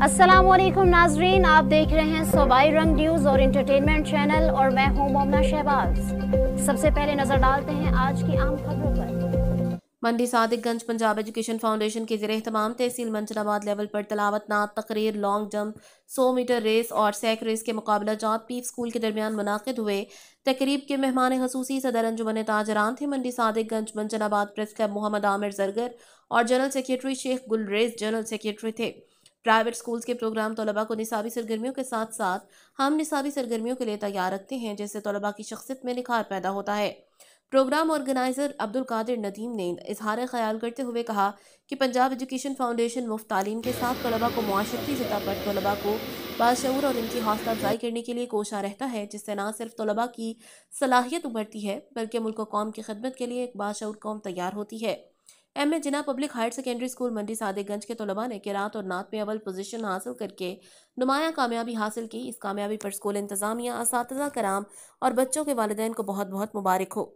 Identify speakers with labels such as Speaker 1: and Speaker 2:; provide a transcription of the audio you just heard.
Speaker 1: अस्सलामुअलैकुम नाजरीन, आप देख रहे हैं सूबाई रंग न्यूज़ और इंटरटेनमेंट चैनल और मैं हूं मोमना शहबाज। सबसे पहले नजर डालते हैं आज की आम खबरों पर।
Speaker 2: मंडी सादिकगंज पंजाब एजुकेशन फाउंडेशन के ज़रिए तमाम तहसील मंजनाबाद लेवल पर तलावत नात तकरीर, लॉन्ग जंप, 100 मीटर रेस और सैक रेस के मुकाबला जात पीप स्कूल के दरमियान मुनाकिद हुए। तकरीब के मेहमान खसूसी सदर अंजुमन ताजरान थे। मंडी सादिकगंज मंजनाबाद प्रेस क्लब मोहम्मद आमिर जरगर और general secretary Sheikh Gulrez general secretary थे। प्राइवेट स्कूल्स के प्रोग्राम तलबा को निसाबी सरगर्मियों के साथ साथ हम निसाबी सरगर्मियों के लिए तैयार रखते हैं, जिससे तलबा की शख्सियत में निखार पैदा होता है। प्रोग्राम ऑर्गेनाइजर अब्दुल कादिर नदीम ने इजहार ख्याल करते हुए कहा कि पंजाब एजुकेशन फाउंडेशन मुफ्त तालीम के साथ तलबा को मुआशरती सतह पर तलबा को बाशऊर और इनकी हौसला अफजाई करने के लिए कोशा रहता है, जिससे न सिर्फ तलबा की सलाहियत उभरती है बल्कि मुल्क और कौम की खिदमत के लिए एक बाशऊर कौम तैयार होती है। M A Jinnah public higher secondary school Mandi Sadiqganj के तलबा ने किरात और नात में अव्वल पोजीशन हासिल करके नुमाया कामयाबी हासिल की। इस कामयाबी पर स्कूल इंतजामिया, असातिज़ा कराम और बच्चों के वालिदैन को बहुत बहुत मुबारक हो।